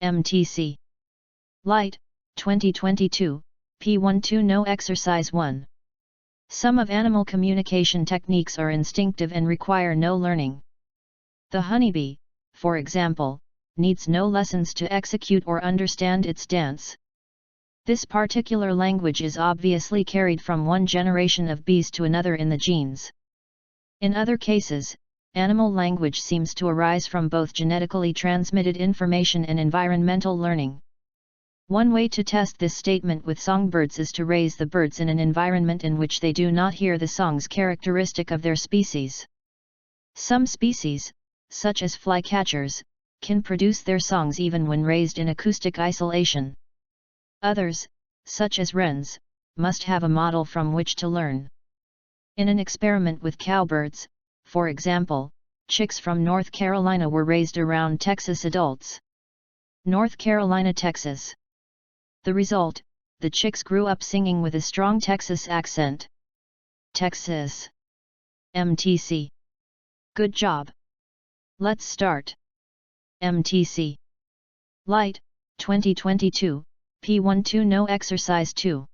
MTC. Light, 2022, P12 No Exercise 1. Some of animal communication techniques are instinctive and require no learning. The honeybee, for example, needs no lessons to execute or understand its dance. This particular language is obviously carried from one generation of bees to another in the genes. In other cases, animal language seems to arise from both genetically transmitted information and environmental learning. One way to test this statement with songbirds is to raise the birds in an environment in which they do not hear the songs characteristic of their species. Some species, such as flycatchers, can produce their songs even when raised in acoustic isolation. Others, such as wrens, must have a model from which to learn. In an experiment with cowbirds, for example, chicks from North Carolina were raised around Texas adults. North Carolina, Texas. The result, the chicks grew up singing with a strong Texas accent. Texas. MTC. Good job. Let's start. MTC. Light, 2022, P12 No Exercise 2.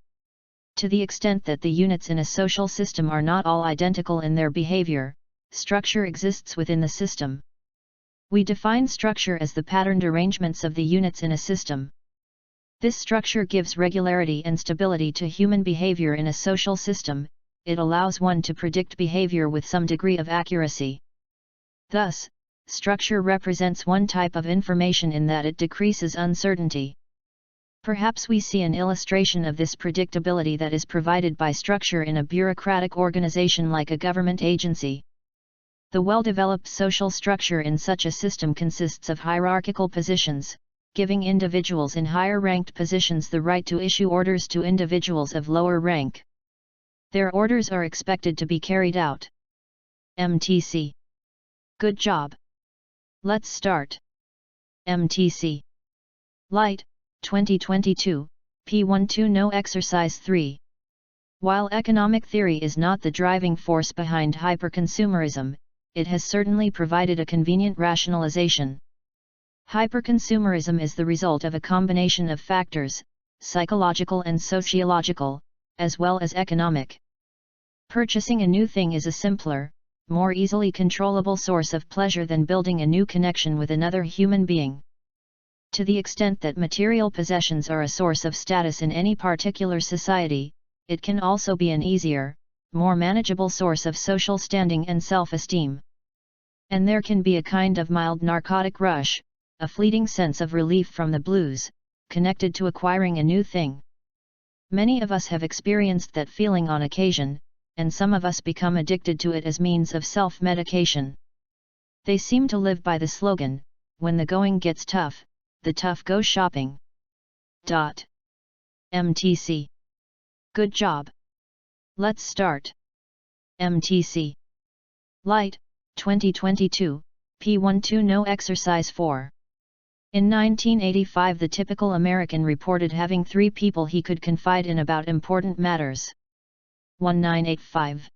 To the extent that the units in a social system are not all identical in their behavior, structure exists within the system. We define structure as the patterned arrangements of the units in a system. This structure gives regularity and stability to human behavior in a social system. It allows one to predict behavior with some degree of accuracy. Thus, structure represents one type of information in that it decreases uncertainty. Perhaps we see an illustration of this predictability that is provided by structure in a bureaucratic organization like a government agency. The well-developed social structure in such a system consists of hierarchical positions, giving individuals in higher-ranked positions the right to issue orders to individuals of lower rank. Their orders are expected to be carried out. MTC. Good job. Let's start. MTC. Light, 2022, P12 No Exercise 3. While economic theory is not the driving force behind hyperconsumerism, it has certainly provided a convenient rationalization. Hyperconsumerism is the result of a combination of factors, psychological and sociological, as well as economic. Purchasing a new thing is a simpler, more easily controllable source of pleasure than building a new connection with another human being. To the extent that material possessions are a source of status in any particular society, it can also be an easier, more manageable source of social standing and self-esteem. And there can be a kind of mild narcotic rush, a fleeting sense of relief from the blues, connected to acquiring a new thing. Many of us have experienced that feeling on occasion, and some of us become addicted to it as means of self-medication. They seem to live by the slogan, when the going gets tough, the tough go shopping. MTC. Good job. Let's start. MTC. Light, 2022, P12 No Exercise 4. In 1985, the typical American reported having 3 people he could confide in about important matters. 1985.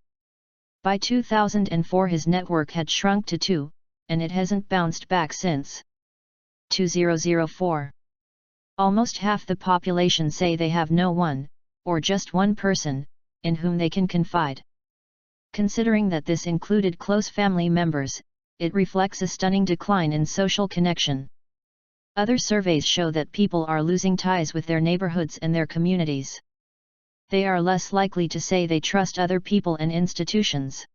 By 2004 his network had shrunk to 2, and it hasn't bounced back since. 2004. Almost half the population say they have no one, or just one person, in whom they can confide. Considering that this included close family members, it reflects a stunning decline in social connection. Other surveys show that people are losing ties with their neighborhoods and their communities. They are less likely to say they trust other people and institutions.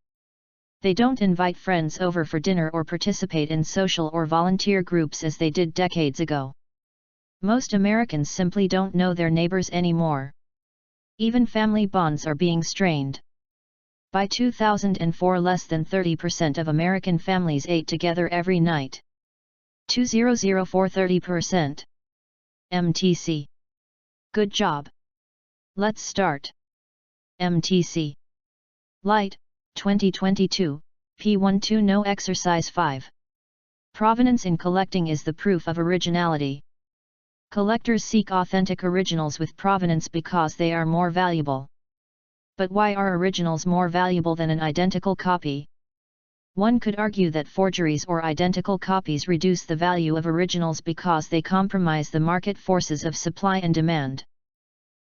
They don't invite friends over for dinner or participate in social or volunteer groups as they did decades ago. Most Americans simply don't know their neighbors anymore. Even family bonds are being strained. By 2004, less than 30% of American families ate together every night. 2004 30%. MTC. Good job. Let's start. MTC. Light, 2022, P12 No Exercise 5. Provenance in collecting is the proof of originality. Collectors seek authentic originals with provenance because they are more valuable. But why are originals more valuable than an identical copy? One could argue that forgeries or identical copies reduce the value of originals because they compromise the market forces of supply and demand.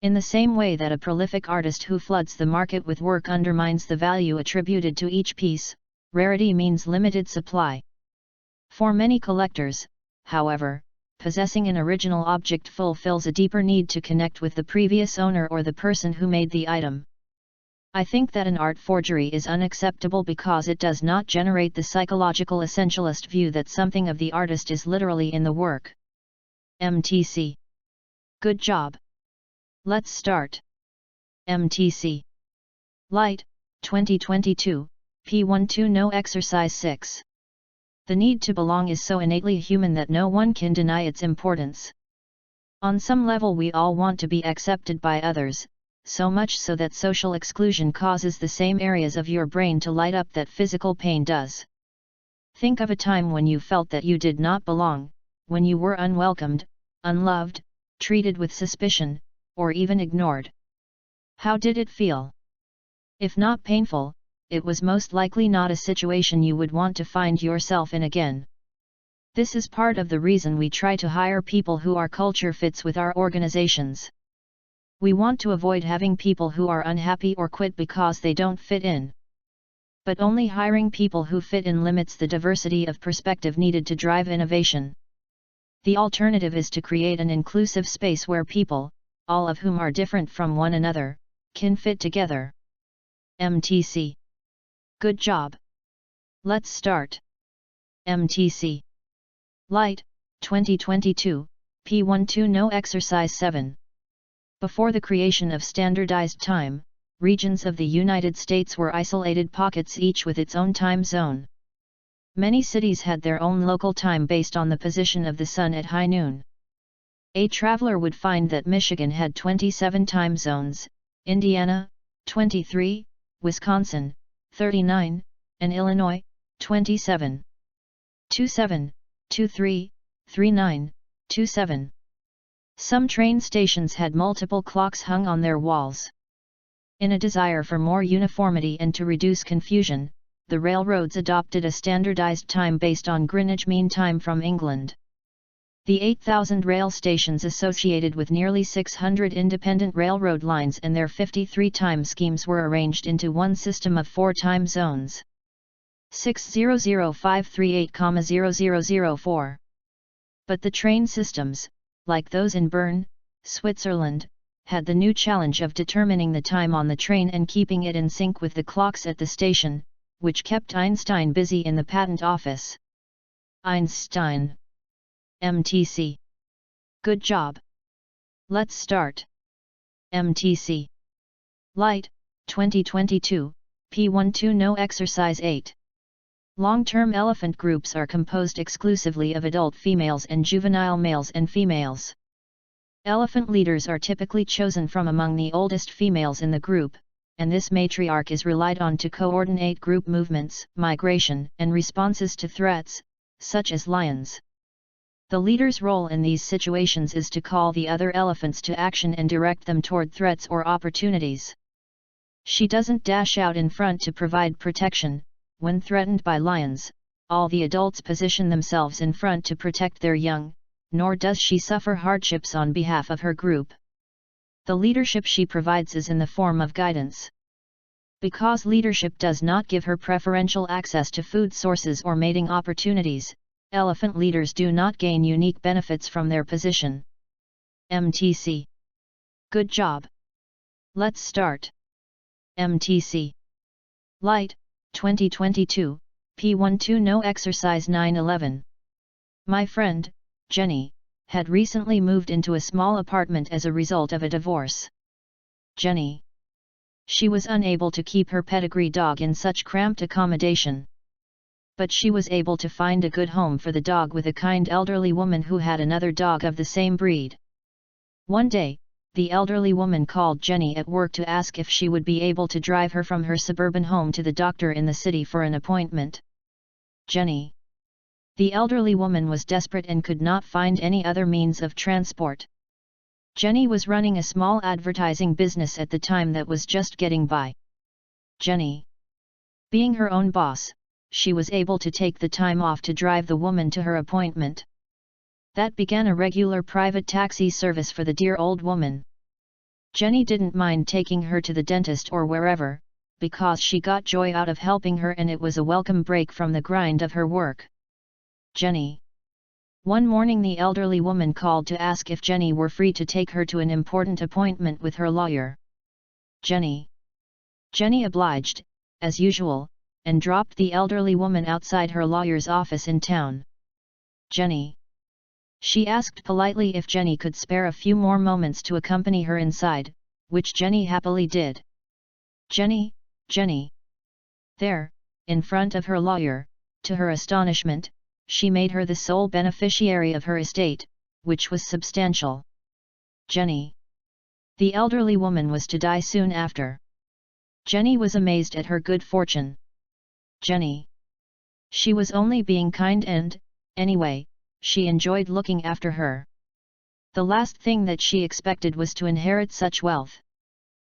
In the same way that a prolific artist who floods the market with work undermines the value attributed to each piece, rarity means limited supply. For many collectors, however, possessing an original object fulfills a deeper need to connect with the previous owner or the person who made the item. I think that an art forgery is unacceptable because it does not generate the psychological essentialist view that something of the artist is literally in the work. MTC. Good job. Let's start. MTC. Light, 2022, P12 No Exercise 6. The need to belong is so innately human that no one can deny its importance. On some level we all want to be accepted by others, so much so that social exclusion causes the same areas of your brain to light up that physical pain does. Think of a time when you felt that you did not belong, when you were unwelcomed, unloved, treated with suspicion, or even ignored. How did it feel? If not painful, it was most likely not a situation you would want to find yourself in again. This is part of the reason we try to hire people who are culture fits with our organizations. We want to avoid having people who are unhappy or quit because they don't fit in. But only hiring people who fit in limits the diversity of perspective needed to drive innovation. The alternative is to create an inclusive space where people, all of whom are different from one another, can fit together. MTC. Good job. Let's start. MTC. Light, 2022, P12 No Exercise 7. Before the creation of standardized time, regions of the United States were isolated pockets each with its own time zone. Many cities had their own local time based on the position of the sun at high noon. A traveler would find that Michigan had 27 time zones, Indiana, 23, Wisconsin, 39, and Illinois, 27. 27, 23, 39, 27. Some train stations had multiple clocks hung on their walls. In a desire for more uniformity and to reduce confusion, the railroads adopted a standardized time based on Greenwich Mean Time from England. The 8,000 rail stations associated with nearly 600 independent railroad lines and their 53 time schemes were arranged into one system of 4 time zones. 600538,0004. But the train systems, like those in Bern, Switzerland, had the new challenge of determining the time on the train and keeping it in sync with the clocks at the station, which kept Einstein busy in the patent office. Einstein. MTC. Good job. Let's start. MTC. Light, 2022, P12 No Exercise 8. Long-term elephant groups are composed exclusively of adult females and juvenile males and females. Elephant leaders are typically chosen from among the oldest females in the group, and this matriarch is relied on to coordinate group movements, migration, and responses to threats, such as lions. The leader's role in these situations is to call the other elephants to action and direct them toward threats or opportunities. She doesn't dash out in front to provide protection. When threatened by lions, all the adults position themselves in front to protect their young, nor does she suffer hardships on behalf of her group. The leadership she provides is in the form of guidance. Because leadership does not give her preferential access to food sources or mating opportunities, elephant leaders do not gain unique benefits from their position. MTC. Good job. Let's start. MTC. Light, 2022, P12 No Exercise 911. My friend, Jenny, had recently moved into a small apartment as a result of a divorce. Jenny. She was unable to keep her pedigree dog in such cramped accommodation. But she was able to find a good home for the dog with a kind elderly woman who had another dog of the same breed. One day, the elderly woman called Jenny at work to ask if she would be able to drive her from her suburban home to the doctor in the city for an appointment. Jenny. The elderly woman was desperate and could not find any other means of transport. Jenny was running a small advertising business at the time that was just getting by. Jenny. Being her own boss, she was able to take the time off to drive the woman to her appointment. That began a regular private taxi service for the dear old woman. Jenny didn't mind taking her to the dentist or wherever, because she got joy out of helping her and it was a welcome break from the grind of her work. Jenny. One morning the elderly woman called to ask if Jenny were free to take her to an important appointment with her lawyer. Jenny obliged, as usual, and dropped the elderly woman outside her lawyer's office in town. Jenny. She asked politely if Jenny could spare a few more moments to accompany her inside, which Jenny happily did. Jenny. There, in front of her lawyer, to her astonishment, she made her the sole beneficiary of her estate, which was substantial. Jenny. The elderly woman was to die soon after. Jenny was amazed at her good fortune. Jenny. She was only being kind and, anyway, she enjoyed looking after her. The last thing that she expected was to inherit such wealth.